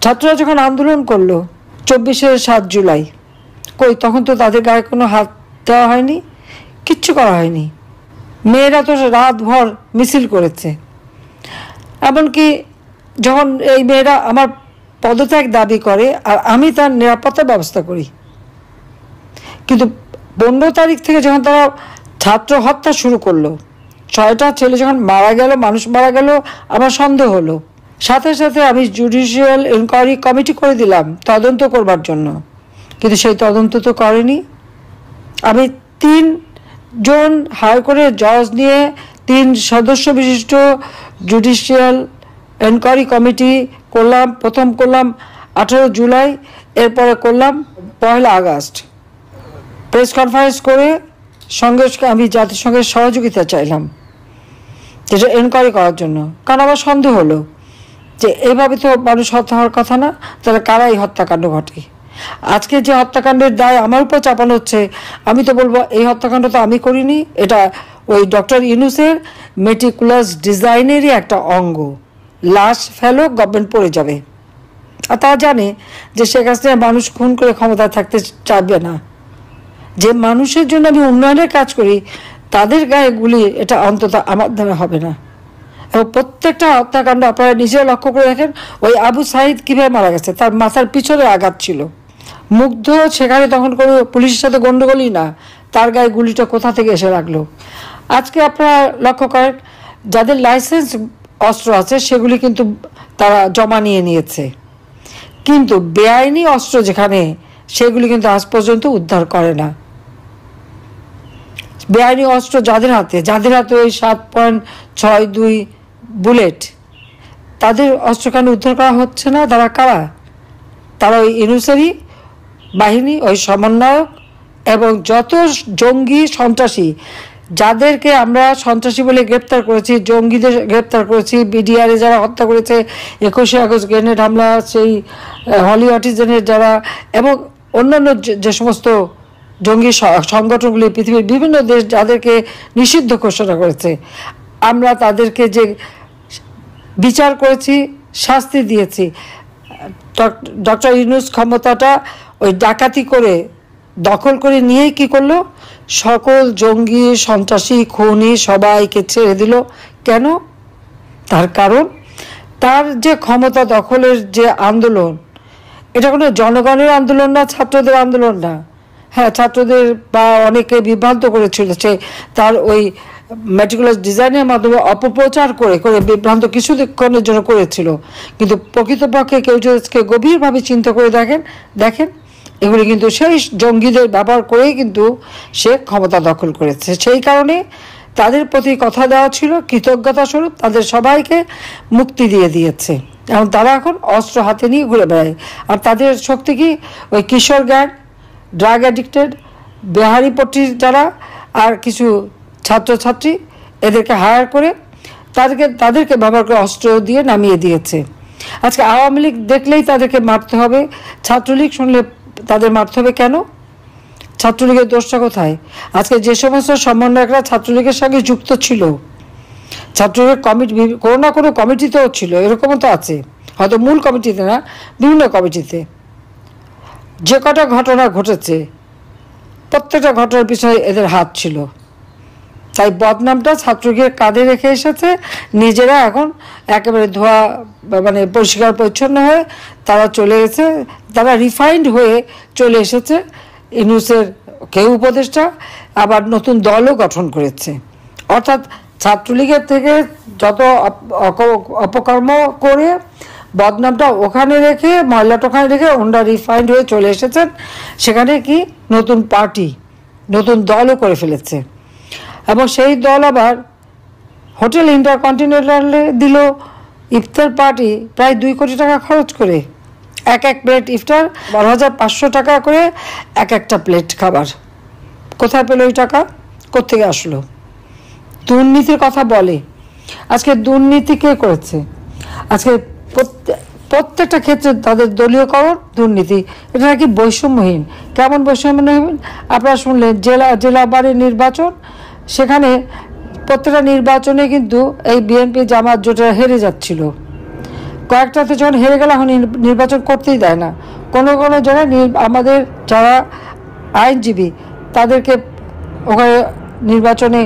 ছাত্ররা যখন আন্দোলন করলো 24 জুলাই, কই তখন তো তাদের গায়ে কোনো হাত দেওয়া হয়নি, কিচ্ছু করা হয়নি। মেয়েরা তো রাতভর মিছিল করেছে। এমনকি যখন এই মেয়েরা আমার পদত্যাগ দাবি করে আর আমি তার নিরাপত্তার ব্যবস্থা করি, কিন্তু 15 তারিখ থেকে যখন তারা ছাত্র হত্যা শুরু করলো, 6টা ছেলে যখন মারা গেল, মানুষ মারা গেল, আমার সন্দেহ হলো। সাথে সাথে আমি জুডিশিয়াল ইনকোয়ারি কমিটি করে দিলাম তদন্ত করবার জন্য, কিন্তু সেই তদন্ত তো করেনি। আমি 3 জন হায়ার করে জজ নিয়ে 3 সদস্য বিশিষ্ট জুডিশিয়াল এনকোয়ারি কমিটি করলাম। প্রথম করলাম 18 জুলাই, এরপরে করলাম 1 আগস্ট। প্রেস কনফারেন্স করে সঙ্গে আমি জাতিসংঘের সহযোগিতা চাইলাম যেটা এনকোয়ারি করার জন্য, কারণ আমার সন্দেহ হলো যে এইভাবে তো মানুষ হত্যা হওয়ার কথা না, তাহলে কারা এই হত্যাকাণ্ড ঘটে। আজকে যে হত্যাকাণ্ডের দায় আমার উপর চাপানো হচ্ছে, আমি তো বলবো এই হত্যাকাণ্ড তো আমি করিনি, এটা ওই ডক্টর ইউনূসের মেটিকুলাস ডিজাইনেরই একটা অঙ্গ। লাশ ফেলো, গভর্নমেন্ট পড়ে যাবে। আর তারা জানে যে শেখ হাসিনা মানুষ খুন করে ক্ষমতায় থাকতে চাইবে না। যে মানুষের জন্য আমি উন্নয়নের কাজ করি তাদের গায়ে গুলি, এটা অন্তত আমার দ্বারা হবে না। এবং প্রত্যেকটা হত্যাকাণ্ড আপনারা নিজেও লক্ষ্য করে দেখেন, ওই আবু সাইদ কীভাবে মারা গেছে, তার মাথার পিছনে আঘাত ছিল। মুগ্ধ সেখানে তখন কোনো পুলিশের সাথে গণ্ডগোলই না, তার গায়ে গুলিটা কোথা থেকে এসে লাগলো। আজকে আপনারা লক্ষ্য করেন যাদের লাইসেন্স অস্ত্র আছে সেগুলি কিন্তু তারা জমা নিয়েছে, কিন্তু বেআইনি অস্ত্র যেখানে সেগুলি কিন্তু আজ পর্যন্ত উদ্ধার করে না। বেআইনি অস্ত্র যাদের হাতে ওই 7.62 বুলেট, তাদের অস্ত্র কেন উদ্ধার করা হচ্ছে না? তারা কারা? তারা ওই ইউনূসেরই বাহিনী, ওই সমন্বয়ক এবং যত জঙ্গি সন্ত্রাসী, যাদেরকে আমরা সন্ত্রাসী বলে গ্রেপ্তার করেছি, জঙ্গিদের গ্রেপ্তার করেছি, বিডিআরে যারা হত্যা করেছে, 21শে আগস্ট গ্রেনেড হামলা, সেই হলি অটিজেনের যারা, এবং অন্যান্য যে সমস্ত জঙ্গি সংগঠনগুলি পৃথিবীর বিভিন্ন দেশ যাদেরকে নিষিদ্ধ ঘোষণা করেছে, আমরা তাদেরকে যে বিচার করেছি, শাস্তি দিয়েছি। ডক্টর ইউনূস ক্ষমতাটা ওই ডাকাতি করে দখল করে নিয়েই কি করলো, সকল জঙ্গি সন্ত্রাসী খুনি সবাইকে ছেড়ে দিল। কেন? তার কারণ তার যে ক্ষমতা দখলের যে আন্দোলন, এটা কোনো জনগণের আন্দোলন না, ছাত্রদের আন্দোলন না। হ্যাঁ, ছাত্রদের বা অনেকে বিভ্রান্ত করেছিল, সে তার ওই মেটিকুলাস ডিজাইনের মাধ্যমে অপপ্রচার করে বিভ্রান্ত কিছুক্ষণের জন্য করেছিল, কিন্তু প্রকৃতপক্ষে কেউ যদি গভীরভাবে চিন্তা করে দেখেন এগুলি কিন্তু সেই জঙ্গিদের ব্যবহার করেই কিন্তু সে ক্ষমতা দখল করেছে। সেই কারণে তাদের প্রতি কথা দেওয়া ছিল কৃতজ্ঞতা স্বরূপ তাদের সবাইকে মুক্তি দিয়ে দিয়েছে, এবং তারা এখন অস্ত্র হাতে নিয়ে ঘুরে বেড়ায়। আর তাদের শক্তি কি? ওই কিশোর গ্যাং, ড্রাগ অ্যাডিক্টেড, বেহারিপট্টির যারা, আর কিছু ছাত্রছাত্রী, এদেরকে হায়ার করে তাদেরকে ব্যবহার করে অস্ত্র দিয়ে নামিয়ে দিয়েছে। আজকে আওয়ামী লীগ দেখলেই তাদেরকে মারতে হবে, ছাত্রলীগ শুনলে তাদের মারতে হবে। কেন? ছাত্রলীগের দোষটা কোথায়? আজকে যে সমস্ত সমন্বয়করা ছাত্রলীগের সঙ্গে যুক্ত ছিল, ছাত্রলীগের কমিটি, কোনো না কোনো কমিটিতেও ছিল, এরকমও তো আছে, হয়তো মূল কমিটিতে না, বিভিন্ন কমিটিতে, যে কটা ঘটনা ঘটেছে প্রত্যেকটা ঘটনার পিছনে এদের হাত ছিল। তাই বদনামটা ছাত্রলীগের কাঁধে রেখে এসেছে, নিজেরা এখন একেবারে ধোয়া মানে পরিষ্কার পরিচ্ছন্ন হয়ে তারা চলে গেছে, তারা রিফাইন্ড হয়ে চলে এসেছে। ইউনূসের কেউ উপদেষ্টা, আবার নতুন দলও গঠন করেছে। অর্থাৎ ছাত্রলীগের থেকে যত অপকর্ম করে বদনামটা ওখানে রেখে, ময়লাটা ওখানে রেখে ওনারা রিফাইন্ড হয়ে চলে এসেছেন। সেখানে কি নতুন পার্টি, নতুন দলও করে ফেলেছে, এবং সেই দল আবার হোটেল ইন্টারকন্টিনেন্টালে দিল ইফতার পার্টি প্রায় 2 কোটি টাকা খরচ করে, এক প্লেট ইফতার 12,500 টাকা করে একটা প্লেট খাবার। কোথায় পেল ওই টাকা? কোত্থেকে আসলো? দুর্নীতির কথা বলে। আজকে দুর্নীতি কে করেছে? আজকে প্রত্যেকটা ক্ষেত্রে তাদের দলীয়করণ, দুর্নীতি, এটা নাকি বৈষম্যহীন। কেমন বৈষম্যহীন? আপনারা শুনলেন জেলা বাড়ির নির্বাচন, সেখানে প্রত্যেকটা নির্বাচনে কিন্তু এই বিএনপি জামাত জোটেরা হেরে যাচ্ছিল। কয়েকটাতে যখন হেরে গেল এখন নির্বাচন করতেই দেয় না। কোনো কোনো জায়গায় আমাদের যারা আইনজীবী তাদেরকে ওখানে নির্বাচনে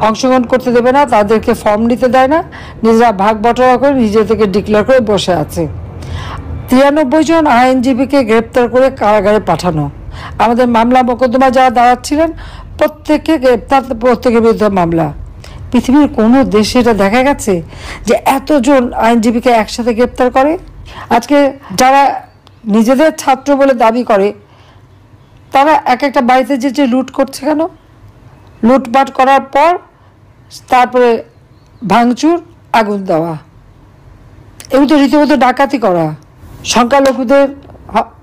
অংশগ্রহণ করতে দেবে না, তাদেরকে ফর্ম নিতে দেয় না, নিজেরা ভাগ বটরা করে নিজেদেরকে ডিক্লেয়ার করে বসে আছে। 93 জন আইনজীবীকে গ্রেপ্তার করে কারাগারে পাঠানো। আমাদের মামলা মোকদ্দমা যারা দাঁড়াচ্ছিলেন প্রত্যেককে গ্রেপ্তার, প্রত্যেকের বিরুদ্ধে মামলা। পৃথিবীর কোনো দেশে এটা দেখা গেছে যে এতজন আইনজীবীকে একসাথে গ্রেপ্তার করে? আজকে যারা নিজেদের ছাত্র বলে দাবি করে তারা এক একটা বাড়িতে যে লুট করছে কেন? লুটপাট করার পর তারপরে ভাঙচুর, আগুন দেওয়া, এগুলো তো রীতিমতো ডাকাতি করা। সংখ্যালঘুদের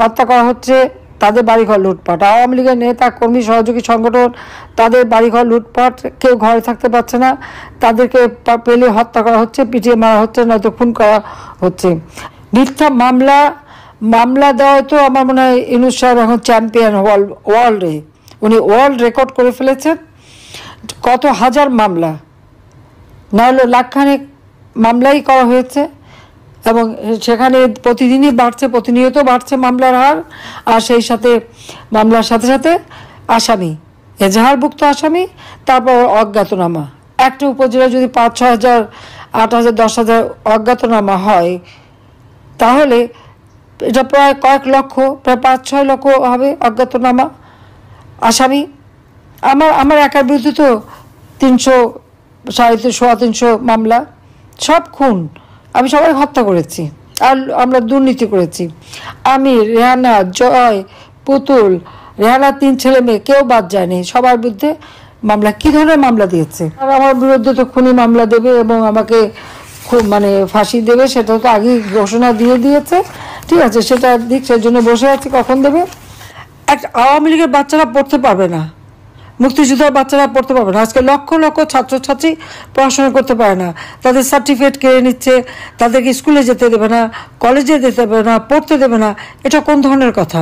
হত্যা করা হচ্ছে, তাদের বাড়িঘর লুটপাট। আওয়ামী লীগের নেতা কর্মী সহযোগী সংগঠন, তাদের বাড়িঘর লুটপাট, কেউ ঘরে থাকতে পারছে না, তাদেরকে পেলে হত্যা করা হচ্ছে, পিটিয়ে মারা হচ্ছে, নয়তো খুন করা হচ্ছে। মিথ্যা মামলা দেওয়ায় তো আমার মনে হয় ইউনূস সাহেব এখন চ্যাম্পিয়ন ওয়ার্ল্ডে। উনি ওয়ার্ল্ড রেকর্ড করে ফেলেছেন। কত হাজার মামলা, না হলে লাখখানেক মামলাই করা হয়েছে, এবং সেখানে প্রতিদিনই বাড়ছে, প্রতিনিয়ত বাড়ছে মামলার হার। আর সেই সাথে মামলার সাথে সাথে আসামি, এজাহারভুক্ত আসামি, তারপর অজ্ঞাতনামা। একটা উপজেলা যদি 5-6 হাজার, 8 হাজার, 10 হাজার অজ্ঞাতনামা হয়, তাহলে এটা প্রায় কয়েক লক্ষ, প্রায় 5-6 লক্ষ হবে অজ্ঞাতনামা আসামি। আমার একার বিরুদ্ধে তো 300, 350 মামলা, সব খুন। আমি সবাই হত্যা করেছি, আর আমরা দুর্নীতি করেছি। আমি, রেহানা, জয়, পুতুল, রেহানার 3 ছেলে মেয়ে কেউ বাদ যায়নি, সবার বিরুদ্ধে মামলা। কী ধরনের মামলা দিয়েছে? আর আমার বিরুদ্ধে তো খুনি মামলা দেবে এবং আমাকে খুব ফাঁসি দেবে, সেটা তো আগেই ঘোষণা দিয়ে দিয়েছে। ঠিক আছে, সেটা দিক, সেই জন্য বসে আছি কখন দেবে। আওয়ামী লীগের বাচ্চারা পড়তে পারবে না, মুক্তিযোদ্ধার বাচ্চারা পড়তে পারবে না। আজকে লক্ষ লক্ষ ছাত্রছাত্রী পড়াশোনা করতে পারে না, তাদের সার্টিফিকেট কেড়ে নিচ্ছে, তাদেরকে স্কুলে যেতে দেবে না, কলেজে যেতে দেবে না, পড়তে দেবে না। এটা কোন ধরনের কথা?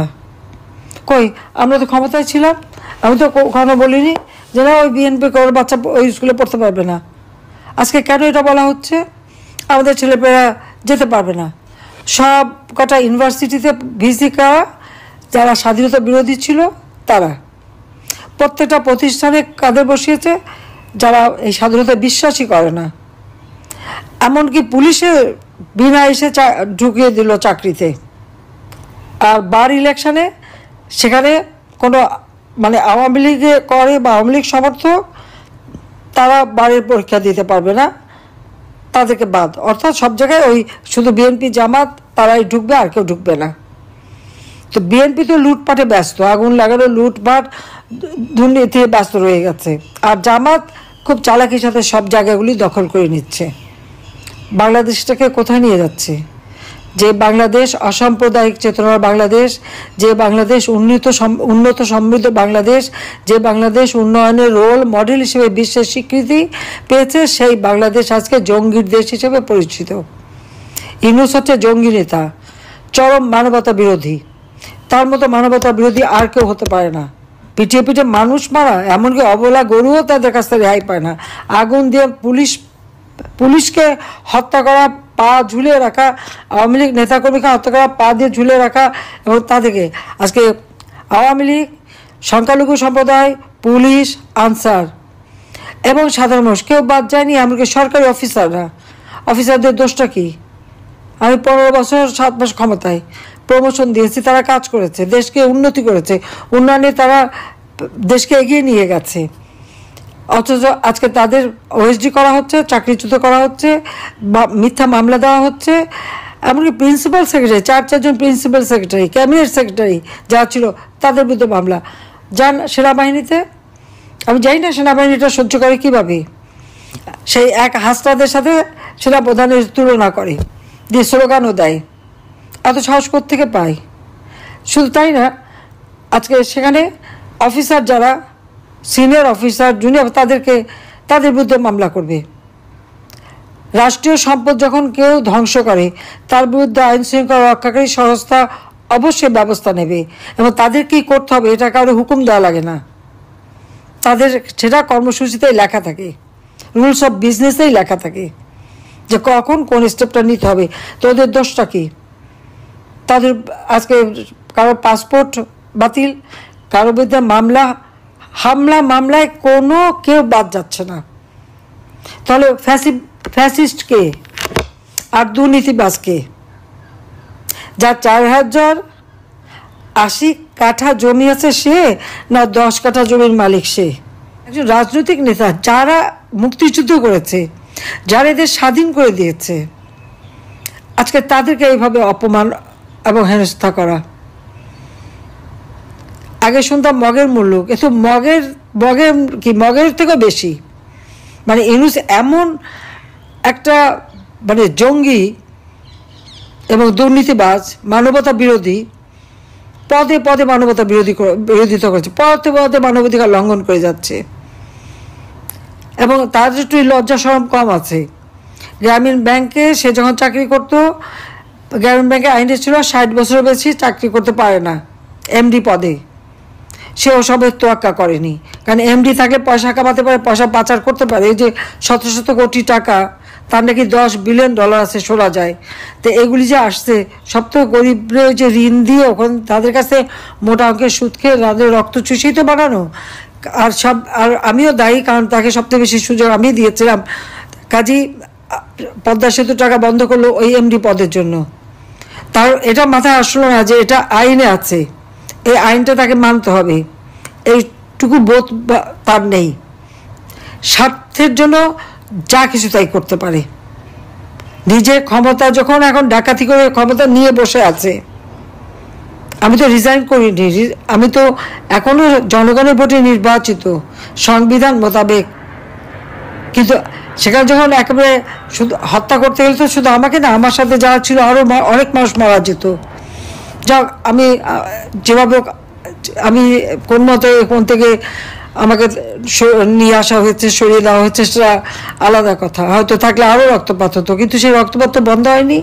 কই, আমরা তো ক্ষমতায় ছিলাম, আমি তো কখনো বলিনি যে না ওই বিএনপি কোনো বাচ্চা ওই স্কুলে পড়তে পারবে না। আজকে কেন এটা বলা হচ্ছে? আমাদের ছেলেমেয়েরা যেতে পারবে না। সব কটা ইউনিভার্সিটিতে ভিসি করা যারা স্বাধীনতা বিরোধী ছিল তারা, প্রত্যেকটা প্রতিষ্ঠানে কাঁধে বসিয়েছে যারা এই স্বাধীনতা বিশ্বাসই করে না। এমনকি পুলিশে বিনা এসে ঢুকিয়ে দিল চাকরিতে। আর বার ইলেকশনে সেখানে কোনো আওয়ামী লীগে করে বা আওয়ামী লীগ সমর্থক তারা বাড়ির পরীক্ষা দিতে পারবে না, তাদেরকে বাদ। অর্থাৎ সব জায়গায় ওই শুধু বিএনপি জামাত তারাই ঢুকবে, আর কেউ ঢুকবে না। তো বিএনপি তো লুটপাটে ব্যস্ত, আগুন লাগানো, লুটপাট, দুর্নীতি ব্যস্ত রয়ে গেছে। আর জামাত খুব চালাকির সাথে সব জায়গাগুলি দখল করে নিচ্ছে। বাংলাদেশটাকে কোথায় নিয়ে যাচ্ছে? যে বাংলাদেশ অসাম্প্রদায়িক চেতনার বাংলাদেশ, যে বাংলাদেশ উন্নত সমৃদ্ধ বাংলাদেশ, যে বাংলাদেশ উন্নয়নের রোল মডেল হিসেবে বিশ্বের স্বীকৃতি পেয়েছে, সেই বাংলাদেশ আজকে জঙ্গির দেশ হিসেবে পরিচিত। ইউনূস হচ্ছে জঙ্গি নেতা, চরম মানবতা বিরোধী। তার মতো মানবতা বিরোধী আর কেউ হতে পারে না। পিটিয়ে পিটিয়ে মানুষ মারা, এমনকি অবলা গরুও তাদের কাছ থেকে রেহাই পায় না। আগুন দিয়ে পুলিশকে হত্যা করা, পা ঝুলিয়ে রাখা, আওয়ামী লীগ নেতাকর্মীকে হত্যা করা, পা দিয়ে ঝুলিয়ে রাখা, এবং তাদেরকে আজকে আওয়ামী লীগ, সংখ্যালঘু সম্প্রদায়, পুলিশ, আনসার এবং সাধারণ মানুষ কেউ বাদ যায়নি। এমনকি সরকারি অফিসাররা, অফিসারদের দোষটা কি? আমি 15 বছর 7 মাস ক্ষমতায়, প্রমোশন দিয়েছি, তারা কাজ করেছে, দেশকে উন্নতি করেছে, উন্নয়নে তারা দেশকে এগিয়ে নিয়ে গেছে। অথচ আজকে তাদের ওএসডি করা হচ্ছে, চাকরিচ্যুত করা হচ্ছে, মিথ্যা মামলা দেওয়া হচ্ছে। এমনকি principal secretary, 4 principal secretary, cabinet secretary যারা ছিল তাদের বিরুদ্ধে মামলা। যান সেনাবাহিনীতে, আমি জানি না সেনাবাহিনীটা সহ্য করে কীভাবে। সেই এক হাসনাদের সাথে সেনাপ্রধানের তুলনা করে, দিয়ে স্লোগানও দেয়। এত সাহস থেকে পায়? শুধু তাই না, আজকে সেখানে অফিসার যারা সিনিয়র অফিসার, জুনিয়র, তাদের বিরুদ্ধে মামলা করবে। রাষ্ট্রীয় সম্পদ যখন কেউ ধ্বংস করে তার বিরুদ্ধে আইন শৃঙ্খলা রক্ষাকারী সংস্থা অবশ্যই ব্যবস্থা নেবে, এবং তাদের কী করতে হবে এটা কারো হুকুম দেওয়া লাগে না। তাদের সেটা কর্মসূচিতেই লেখা থাকে, রুলস অফ বিজনেসেই লেখা থাকে। যে কখন কোন স্টেপটা নিতে হবে। তো ওদের দোষটা কি? তাদের আজকে কারো পাসপোর্ট বাতিল, কারো বিরুদ্ধে মামলায় কোনো কেউ বাদ যাচ্ছে না। তাহলে ফ্যাসিস্ট কে আর দুর্নীতিবাজ কে? যার 4080 কাঠা জমি আছে সে, না 10 কাঠা জমির মালিক সে? একজন রাজনৈতিক নেতা যারা মুক্তিযুদ্ধ করেছে, যারা এদের স্বাধীন করে দিয়েছে, আজকে তাদেরকে এইভাবে অপমান এবং হেনস্থা করা। আগে শুনতাম মগের মূল্য, কিন্তু মগের থেকেও বেশি। মানে ইউনূস এমন একটা মানে জঙ্গি এবং দুর্নীতিবাজ, মানবতা বিরোধী, পদে পদে মানবতা বিরোধিতা করেছে, পদে পদে মানবাধিকার লঙ্ঘন করে যাচ্ছে। এবং তার একটু লজ্জা শরম কম আছে। গ্রামীণ ব্যাংকে সে যখন চাকরি করত, গ্রামীণ ব্যাংকে আইনে ছিল 60 বছরের বেশি চাকরি করতে পারে না এমডি পদে। সে ওসবের তোয়াক্কা করেনি, কারণ এমডি থাকলে পয়সা কামাতে পারে, পয়সা পাচার করতে পারে। এই যে শত শত কোটি টাকা, তার নাকি $10 বিলিয়ন আছে শোনা যায়। তো এগুলি যে আসছে, সব তো গরিবরে যে ঋণ দিয়ে ওখানে তাদের কাছে মোটা অঙ্কের সুদ খেয়ে তাদের রক্ত চুষিয়ে তো বানানো। আর আমিও দায়ী, কারণ তাকে সবচেয়ে বেশি সুযোগ আমি দিয়েছিলাম। কাজেই পদ্মা সেতু টাকা বন্ধ করলো ওই এমডি পদের জন্য। তার এটা মাথায় আসলো না যে এটা আইনে আছে, এই আইনটা তাকে মানতে হবে, এইটুকু বোধ তার নেই। স্বার্থের জন্য যা কিছু তাই করতে পারে। নিজের ক্ষমতা যখন এখন ডাকাতি করে ক্ষমতা নিয়ে বসে আছে। আমি তো রিজাইন করিনি, আমি তো এখনো জনগণের ভোটে নির্বাচিত সংবিধান মোতাবেক। কিন্তু সেখানে যখন একেবারে শুধু হত্যা করতে গেলে তো শুধু আমাকে না, আমার সাথে যারা ছিল আরও অনেক মানুষ মারা যেত। যাক, আমি যেভাবে আমি কোন মতে কোন থেকে আমাকে নিয়ে আসা হয়েছে, সরিয়ে দেওয়া হয়েছে, সেটা আলাদা কথা। হয়তো থাকলে আরও রক্তপাত হতো, কিন্তু সেই রক্তপাত তো বন্ধ হয়নি।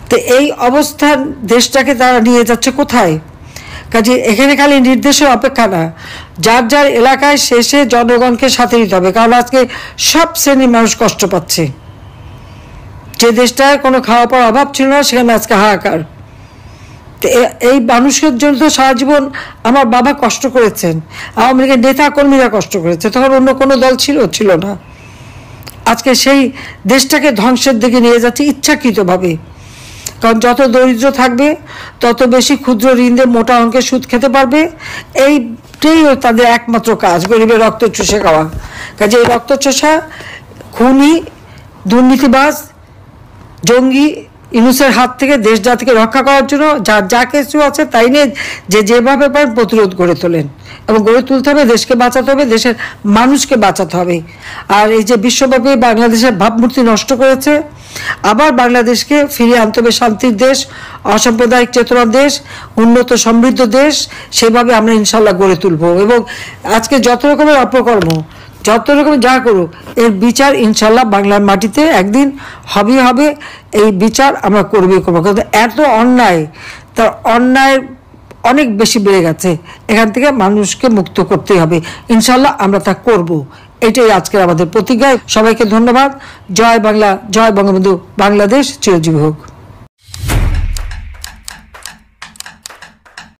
তো এই অবস্থান দেশটাকে তারা নিয়ে যাচ্ছে কোথায়? কাজে এখানে খালি নির্দেশের অপেক্ষা না, যার যার এলাকায় শেষে জনগণকে সাথে নিতে হবে। কারণ আজকে সব শ্রেণীর মানুষ কষ্ট পাচ্ছে। যে দেশটায় কোনো খাওয়া পাওয়ার অভাব ছিল না, সেখানে আজকে হাহাকার। এই মানুষের জন্য তো সারা জীবন আমার বাবা কষ্ট করেছেন, আওয়ামী লীগের নেতা কর্মীরা কষ্ট করেছে, তখন অন্য কোনো দল ছিল না। আজকে সেই দেশটাকে ধ্বংসের দিকে নিয়ে যাচ্ছে ইচ্ছাকৃতভাবে। কারণ যত দরিদ্র থাকবে তত বেশি ক্ষুদ্র ঋণ দিয়ে মোটা অঙ্কের সুদ খেতে পারবে। এইটাই তাদের একমাত্র কাজ, গরিবের রক্ত চুষে খাওয়া। কাজে এই রক্ত চোষা খুনি, দুর্নীতিবাজ, জঙ্গি ইউনূসের হাত থেকে দেশ জাতিকে রক্ষা করার জন্য যার যা কিছু আছে তাই নিয়ে যেভাবে পারেন প্রতিরোধ গড়ে তোলেন, এবং গড়ে তুলতে হবে, দেশকে বাঁচাতে হবে, দেশের মানুষকে বাঁচাতে হবে। আর এই যে বিশ্বব্যাপী বাংলাদেশের ভাবমূর্তি নষ্ট করেছে, আবার বাংলাদেশকে ফিরিয়ে আনতে হবে শান্তির দেশ, অসাম্প্রদায়িক চেতনার দেশ, উন্নত সমৃদ্ধ দেশ। সেভাবে আমরা ইনশাল্লাহ গড়ে তুলব। এবং আজকে যত রকমের অপকর্ম, যত রকমের যা করুক, এর বিচার ইনশাল্লাহ বাংলার মাটিতে একদিন হবে। এই বিচার আমরা করবো। কিন্তু এত অন্যায়, তার অন্যায় অনেক বেশি বেড়ে গেছে। এখান থেকে মানুষকে মুক্ত করতেই হবে। ইনশাল্লাহ আমরা তা করব। এটাই আজকের আমাদের প্রতিজ্ঞা। সবাইকে ধন্যবাদ। জয় বাংলা, জয় বঙ্গবন্ধু, বাংলাদেশ চিরজীবী হোক।